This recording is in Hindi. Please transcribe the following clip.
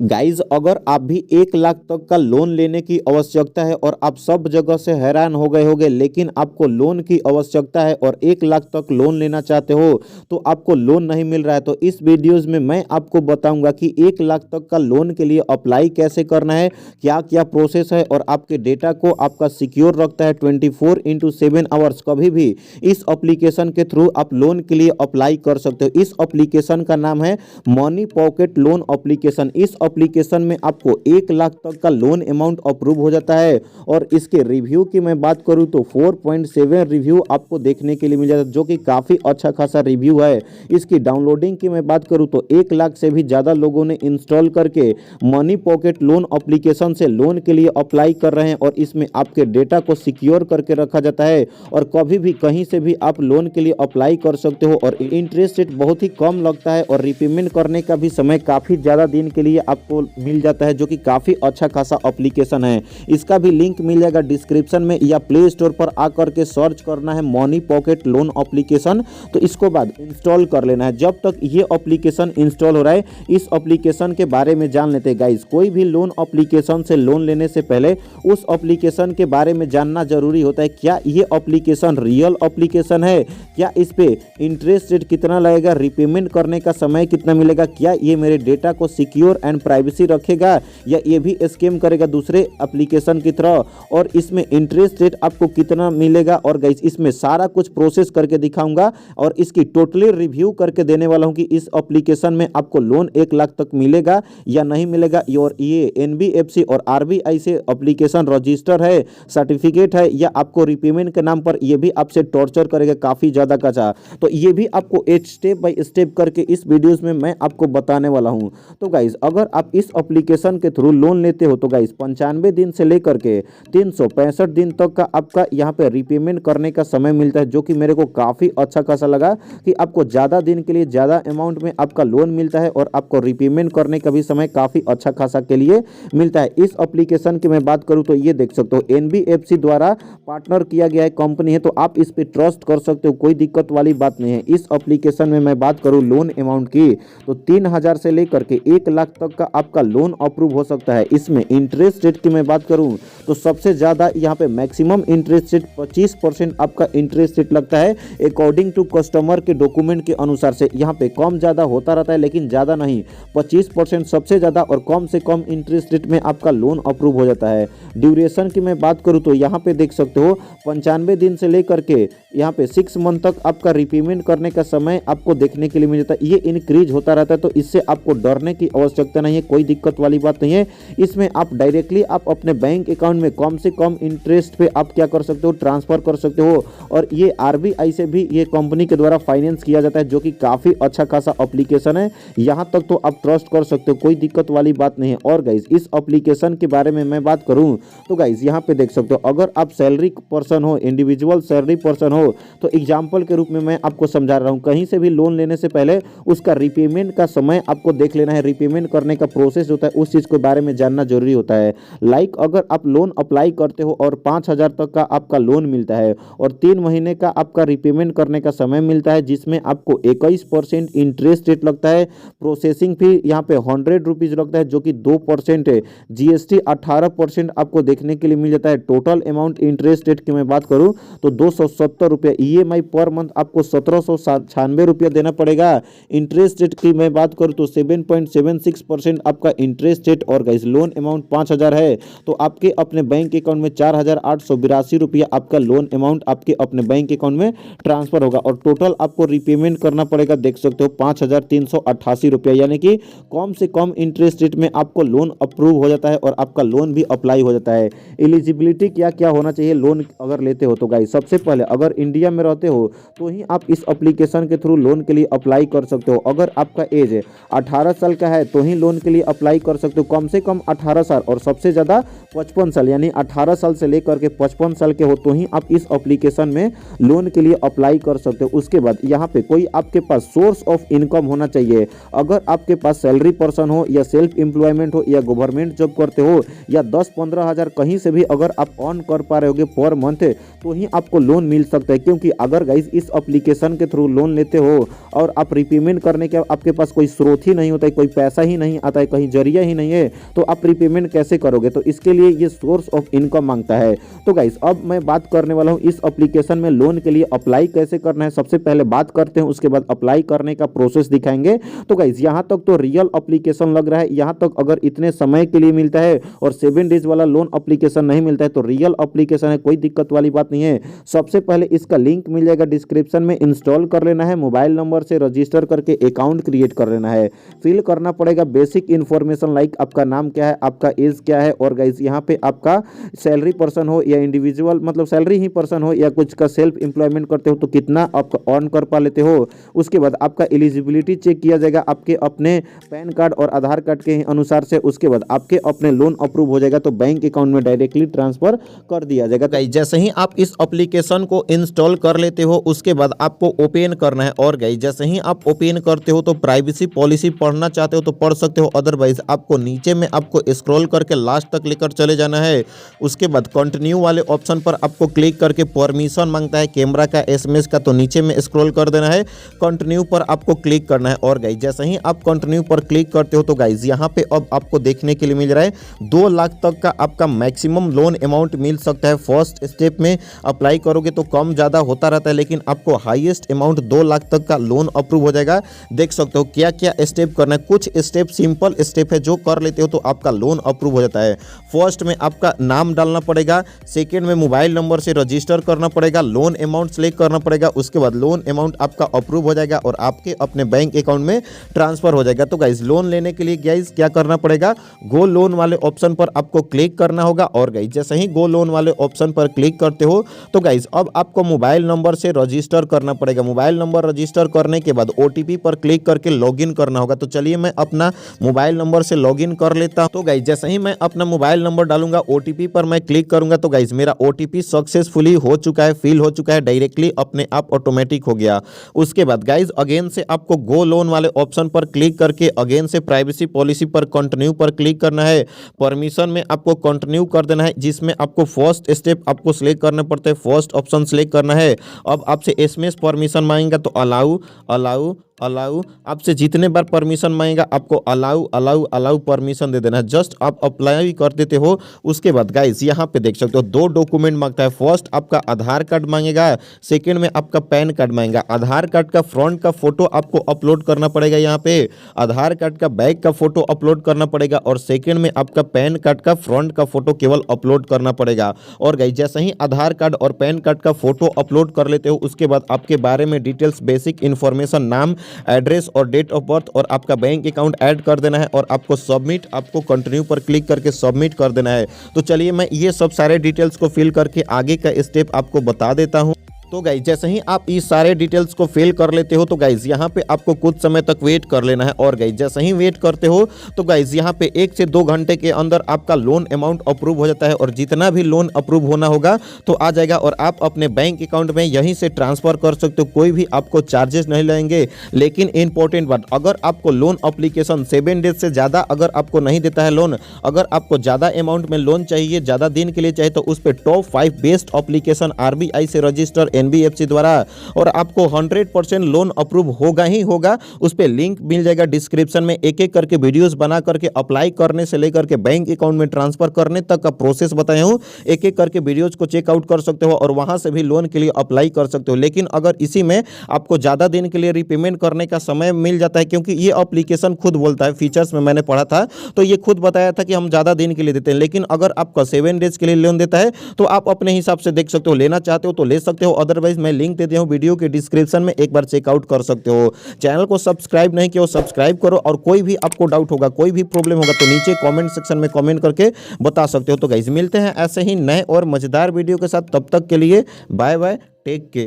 गाइज अगर आप भी 1 लाख तक का लोन लेने की आवश्यकता है और आप सब जगह से हैरान हो गए होंगे, लेकिन आपको लोन की आवश्यकता है और 1 लाख तक लोन लेना चाहते हो तो आपको लोन नहीं मिल रहा है, तो इस वीडियोस में मैं आपको बताऊंगा कि 1 लाख तक का लोन के लिए अप्लाई कैसे करना है, क्या क्या प्रोसेस है और आपके डेटा को आपका सिक्योर रखता है 24/7 आवर्स। कभी भी इस एप्लीकेशन के थ्रू आप लोन के लिए अप्लाई कर सकते हो। इस एप्लीकेशन का नाम है मनी पॉकेट लोन एप्लीकेशन। इस एप्लीकेशन में आपको 1 लाख तक का लोन अमाउंट अप्रूव हो जाता है और इसके रिव्यू की मैं बात करूं तो 4.7 रिव्यू आपको देखने के लिए मिल जाता है, जो कि काफ़ी अच्छा खासा रिव्यू है। इसकी डाउनलोडिंग की मैं बात करूं तो 1 लाख से भी ज़्यादा लोगों ने इंस्टॉल करके मनी पॉकेट लोन एप्लीकेशन से लोन के लिए अप्लाई कर रहे हैं और इसमें आपके डेटा को सिक्योर करके रखा जाता है और कभी भी कहीं से भी आप लोन के लिए अप्लाई कर सकते हो और इंटरेस्ट रेट बहुत ही कम लगता है और रिपेमेंट करने का भी समय काफ़ी ज़्यादा दिन के लिए आपको मिल जाता है, जो कि काफ़ी अच्छा खासा एप्लीकेशन है। इसका भी लिंक मिल जाएगा डिस्क्रिप्शन में या प्ले स्टोर पर आकर के सर्च करना है मनी पॉकेट लोन एप्लीकेशन, तो इसको बाद इंस्टॉल कर लेना है। जब तक ये एप्लीकेशन इंस्टॉल हो रहा है इस एप्लीकेशन के बारे में जान लेते हैं। गाइस कोई भी लोन एप्लीकेशन से लोन लेने से पहले उस एप्लीकेशन के बारे में जानना जरूरी होता है। क्या ये एप्लीकेशन रियल एप्लीकेशन है, क्या इस पे इंटरेस्ट रेट कितना लगेगा, रिपेमेंट करने का समय कितना मिलेगा, क्या ये मेरे डेटा को सिक्योर एंड प्राइवेसी रखेगा या ये भी स्कैम करेगा दूसरे एप्लीकेशन की तरह, और इसमें इंटरेस्ट रेट आपको कितना मिलेगा। और गाइस इसमें सारा कुछ प्रोसेस करके दिखाऊंगा और इसकी टोटली रिव्यू करके देने वाला हूं कि इस एप्लीकेशन में आपको लोन 1 लाख तक मिलेगा या नहीं मिलेगा। और ये एनबीएफसी और आरबीआई से एप्लीकेशन रजिस्टर है, सर्टिफिकेट है, या आपको रिपेमेंट के नाम पर ये भी आपसे टॉर्चर करेगा काफ़ी ज़्यादा कचा। तो ये भी आपको एक स्टेप बाय स्टेप करके इस वीडियोस में मैं आपको बताने वाला हूं। तो गाइज अगर आप इस एप्लीकेशन के थ्रू लोन लेते हो तो गाइज 95 दिन से लेकर के 365 दिन तक का आपका यहाँ पे रिपेमेंट करने का समय मिलता है, जो कि मेरे को काफ़ी अच्छा खासा लगा कि आपको ज़्यादा दिन के लिए ज़्यादा अमाउंट में आपका लोन मिलता है और आपको रिपेमेंट करने का भी समय काफ़ी अच्छा खासा के लिए मिलता है। इस एप्लीकेशन की मैं बात करूँ तो ये देख सकते हो एनबीएफसी द्वारा पार्टनर किया गया है कंपनी है, तो आप इस पर ट्रस्ट कर सकते हो, कोई दिक्कत वाली बात नहीं है। इस एप्लीकेशन में मैं बात करूँ लोन अमाउंट की तो 3,000 से लेकर के 1 लाख तक का आपका लोन अप्रूव हो सकता है। इसमें इंटरेस्ट रेट की मैं बात करूं तो सबसे ज़्यादा यहाँ पे मैक्सिमम इंटरेस्ट रेट 25% आपका इंटरेस्ट रेट लगता है अकॉर्डिंग टू कस्टमर के डॉक्यूमेंट के अनुसार से। यहाँ पे कम ज़्यादा होता रहता है लेकिन ज़्यादा नहीं, 25% सबसे ज़्यादा और कम से कम इंटरेस्ट रेट में आपका लोन अप्रूव हो जाता है। ड्यूरेशन की मैं बात करूँ तो यहाँ पे देख सकते हो 95 दिन से लेकर के यहाँ पे 6 मंथ तक आपका रिपेमेंट करने का समय आपको देखने के लिए मिल जाता है। ये इंक्रीज होता रहता है, तो इससे आपको डरने की आवश्यकता नहीं है, कोई दिक्कत वाली बात नहीं है। इसमें आप डायरेक्टली आप अपने बैंक अकाउंट में कम से कम इंटरेस्ट पे आप क्या कर सकते हो, ट्रांसफर कर सकते हो। और ये आरबीआई से भी ये कंपनी के द्वारा फाइनेंस किया जाता है, जो कि काफ़ी अच्छा खासा एप्लीकेशन है। यहाँ तक तो आप ट्रस्ट कर सकते हो, कोई दिक्कत वाली बात नहीं है। और गाइज इस एप्लीकेशन के बारे में मैं बात करूँ तो गाइज यहाँ पे देख सकते हो अगर आप सैलरी पर्सन हो, इंडिविजुअल सैलरी पर्सन हो, तो एग्जाम्पल के रूप में मैं आपको समझा रहा हूँ, कहीं से भी लोन लेने से पहले उसका रिपेमेंट का समय आपको देख लेना है, रिपेमेंट करने का प्रोसेस होता है, उस चीज़ के बारे में जानना जरूरी होता है। लाइक अगर आप लोन अप्लाई करते हो और 5,000 तक का आपका लोन मिलता है और 3 महीने का आपका रिपेमेंट करने का समय मिलता है, जिसमें आपको 21% इंटरेस्ट रेट लगता है, प्रोसेसिंग फी यहाँ पे 100 रुपीज़ लगता है, जो कि 2% है, जीएसटी 18% आपको देखने के लिए मिल जाता है। टोटल अमाउंट इंटरेस्ट रेट की मैं बात करूँ तो 270 रुपये, ईएमआई पर मंथ आपको 1796 रुपया देना पड़ेगा। इंटरेस्ट रेट की मैं बात करूँ तो 7.76% आपका इंटरेस्ट रेट। और गाइस लोन अमाउंट 5,000 है तो आपके अपने बैंक अकाउंट में 4,882 रुपया आपका लोन अमाउंट आपके अपने बैंक अकाउंट में ट्रांसफर होगा और टोटल आपको रिपेमेंट करना पड़ेगा, देख सकते हो 5,388 रुपया, यानी कि कम से कम इंटरेस्ट रेट में आपको लोन अप्रूव हो जाता है और आपका लोन भी अप्लाई हो जाता है। एलिजिबिलिटी क्या क्या होना चाहिए लोन अगर लेते हो तो गाइस सबसे पहले अगर इंडिया में रहते हो तो ही आप इस एप्लीकेशन के थ्रू लोन के लिए अप्लाई कर सकते हो। अगर आपका एज 18 साल का है तो ही लोन के लिए अप्लाई कर सकते हो, कम से कम 18 साल और सबसे ज़्यादा 55 साल, यानी 18 साल से लेकर के 55 साल के हो तो ही आप इस एप्लीकेशन में लोन के लिए अप्लाई कर सकते हो। उसके बाद यहाँ पे कोई आपके पास सोर्स ऑफ इनकम होना चाहिए। अगर आपके पास सैलरी पर्सन हो या सेल्फ एम्प्लॉयमेंट हो या गवर्नमेंट जॉब करते हो या 10-15 हज़ार कहीं से भी अगर आप अर्न कर पा रहे होगे पर मंथ तो ही आपको लोन मिल सकता सकता है, क्योंकि अगर गाइस इस एप्लीकेशन के थ्रू लोन लेते हो और आप रिपेमेंट करने के आपके पास कोई स्रोत ही नहीं होता है, कोई पैसा ही नहीं आता है, कहीं जरिया ही नहीं है, तो आप रिपेमेंट कैसे करोगे। तो इसके लिए ये सोर्स ऑफ इनकम मांगता है। तो गाइस अब मैं बात करने वाला हूँ इस एप्लीकेशन में लोन के लिए अप्लाई कैसे करना है। सबसे पहले बात करते हैं, उसके बाद अप्लाई करने का प्रोसेस दिखाएंगे। तो गाइस यहाँ तक तो रियल एप्लीकेशन लग रहा है। यहाँ तक अगर इतने समय के लिए मिलता है और 7 डेज वाला लोन एप्लीकेशन नहीं मिलता है तो रियल एप्लीकेशन है, कोई दिक्कत वाली बात नहीं है। सबसे पहले इसका लिंक मिल जाएगा डिस्क्रिप्शन में, इंस्टॉल कर लेना है, मोबाइल नंबर से रजिस्टर करके अकाउंट क्रिएट कर लेना है। फिल करना पड़ेगा बेसिक इन्फॉर्मेशन लाइक आपका नाम क्या है, आपका एज क्या है, और गाइस यहाँ पे आपका सैलरी पर्सन हो या इंडिविजुअल मतलब सैलरी ही पर्सन हो या कुछ का सेल्फ एम्प्लॉयमेंट करते हो तो कितना आप अर्न कर पा लेते हो। उसके बाद आपका एलिजिबिलिटी चेक किया जाएगा आपके अपने पैन कार्ड और आधार कार्ड के अनुसार से। उसके बाद आपके अपने लोन अप्रूव हो जाएगा तो बैंक अकाउंट में डायरेक्टली ट्रांसफर कर दिया जाएगा। गाइस जैसे ही आप इस एप्लीकेशन को इंस्टॉल कर लेते हो उसके बाद आपको ओपन करना है, और गाइस जैसे ही आप ओपन करते हो तो प्राइवेसी पॉलिसी पढ़ना चाहते हो तो पढ़ सकते हो, अदरवाइज आपको नीचे में आपको स्क्रॉल करके लास्ट तक लेकर चले जाना है। उसके बाद कंटिन्यू वाले ऑप्शन पर आपको क्लिक करके परमिशन मांगता है कैमरा का, एसएमएस का, तो नीचे में स्क्रॉल कर देना है, कंटिन्यू पर आपको क्लिक करना है। और गाइस जैसे ही आप कंटिन्यू पर क्लिक करते हो तो गाइस यहाँ पे अब आपको देखने के लिए मिल रहा है 2 लाख तक का आपका मैक्सिमम लोन अमाउंट मिल सकता है। फर्स्ट स्टेप में अप्लाई करोगे तो कम ज़्यादा होता रहता है, लेकिन आपको हाईएस्ट अमाउंट 2 लाख तक का लोन अप्रूव हो जाएगा। देख सकते हो क्या क्या स्टेप करना है। कुछ स्टेप सिंपल स्टेप है जो कर लेते हो तो आपका लोन अप्रूव हो जाता है। फर्स्ट में आपका नाम डालना पड़ेगा, सेकेंड में मोबाइल नंबर से रजिस्टर करना पड़ेगा, लोन अमाउंट सेलेक्ट करना पड़ेगा, उसके बाद लोन अमाउंट आपका अप्रूव हो जाएगा और आपके अपने बैंक अकाउंट में ट्रांसफर हो जाएगा। तो गाइस लोन लेने के लिए गाइस क्या करना पड़ेगा, गो लोन वाले ऑप्शन पर आपको क्लिक करना होगा। और गाइस जैसे ही गो लोन वाले ऑप्शन पर क्लिक करते हो तो गाइस अब आपको मोबाइल नंबर से रजिस्टर करना पड़ेगा। मोबाइल नंबर रजिस्टर करने के बाद ओटीपी पर क्लिक करके लॉगिन करना होगा। तो चलिए मैं अपना मोबाइल नंबर से लॉगिन कर लेता हूं। तो गाइस जैसे ही मैं अपना मोबाइल नंबर डालूंगा, ओटीपी पर मैं क्लिक करूंगा तो गाइस मेरा ओटीपी सक्सेसफुली हो चुका है, फिल हो चुका है, डायरेक्टली अपने आप ऑटोमेटिक हो गया। उसके बाद गाइस अगेन से आपको गो लोन वाले ऑप्शन पर क्लिक करके अगेन से प्राइवेसी पॉलिसी पर कंटिन्यू पर क्लिक करना है। परमिशन में आपको कंटिन्यू कर देना है, जिसमें आपको फर्स्ट स्टेप आपको सिलेक्ट करना पड़ता है, फर्स्ट ऑप्शन सिलेक्ट करना है। अब आपसे एसएमएस परमिशन मांगेगा तो अलाउ अलाउ अलाउ, आपसे जितने बार परमिशन मांगेगा आपको अलाउ अलाउ अलाउ परमिशन दे देना है। जस्ट आप अप्लाई कर देते हो। उसके बाद गाइस यहाँ पे देख सकते हो 2 डॉक्यूमेंट मांगता है। फर्स्ट आपका आधार कार्ड मांगेगा, सेकंड में आपका पैन कार्ड मांगेगा। आधार कार्ड का फ्रंट का फोटो आपको अपलोड करना पड़ेगा, यहाँ पे आधार कार्ड का बैक का फोटो अपलोड करना पड़ेगा, और सेकंड में आपका पैन कार्ड का फ्रंट का फोटो केवल अपलोड करना पड़ेगा। और गाइस जैसे ही आधार कार्ड और पैन कार्ड का फोटो अपलोड कर लेते हो उसके बाद आपके बारे में डिटेल्स, बेसिक इन्फॉर्मेशन, नाम, एड्रेस और डेट ऑफ बर्थ और आपका बैंक अकाउंट ऐड कर देना है, और आपको सबमिट, आपको कंटिन्यू पर क्लिक करके सबमिट कर देना है। तो चलिए मैं ये सब सारे डिटेल्स को फिल करके आगे का स्टेप आपको बता देता हूँ। तो गाइस जैसे ही आप इस सारे डिटेल्स को फिल कर लेते हो तो गाइस यहाँ पे आपको कुछ समय तक वेट कर लेना है। और गाइस जैसे ही वेट करते हो तो गाइस यहाँ पे 1 से 2 घंटे के अंदर आपका लोन अमाउंट अप्रूव हो जाता है, और जितना भी लोन अप्रूव होना होगा तो आ जाएगा और आप अपने बैंक अकाउंट में यहीं से ट्रांसफर कर सकते हो। कोई भी आपको चार्जेस नहीं लगेंगे। लेकिन इंपॉर्टेंट बात, अगर आपको लोन एप्लीकेशन 7 डेज से ज़्यादा अगर आपको नहीं देता है लोन, अगर आपको ज़्यादा अमाउंट में लोन चाहिए, ज़्यादा दिन के लिए चाहिए, तो उस पर टॉप 5 बेस्ट एप्लीकेशन आरबीआई से रजिस्टर एनबीएफसी द्वारा, और आपको 100% लोन अप्रूव होगा ही होगा। उस पर लिंक मिल जाएगा डिस्क्रिप्शन में। एक एक करके वीडियोस बना करके अप्लाई करने से लेकर के बैंक अकाउंट में ट्रांसफर करने तक का प्रोसेस बताया हूँ। एक एक करके वीडियोस को चेकआउट कर सकते हो और वहां से भी लोन के लिए अप्लाई कर सकते हो। लेकिन अगर इसी में आपको ज़्यादा दिन के लिए रिपेमेंट करने का समय मिल जाता है, क्योंकि ये एप्लीकेशन खुद बोलता है, फीचर्स में मैंने पढ़ा था तो ये खुद बताया था कि हम ज़्यादा दिन के लिए देते हैं। लेकिन अगर आपका 7 डेज के लिए लोन देता है तो आप अपने हिसाब से देख सकते हो, लेना चाहते हो तो ले सकते हो, अदरवाइज मैं लिंक दे दिया हूं वीडियो के डिस्क्रिप्शन में, एक बार चेकआउट कर सकते हो। चैनल को सब्सक्राइब नहीं किया हो सब्सक्राइब करो, और कोई भी आपको डाउट होगा, कोई भी प्रॉब्लम होगा तो नीचे कमेंट सेक्शन में कमेंट करके बता सकते हो। तो गाइस मिलते हैं ऐसे ही नए और मजेदार वीडियो के साथ, तब तक के लिए बाय बाय, टेक केयर।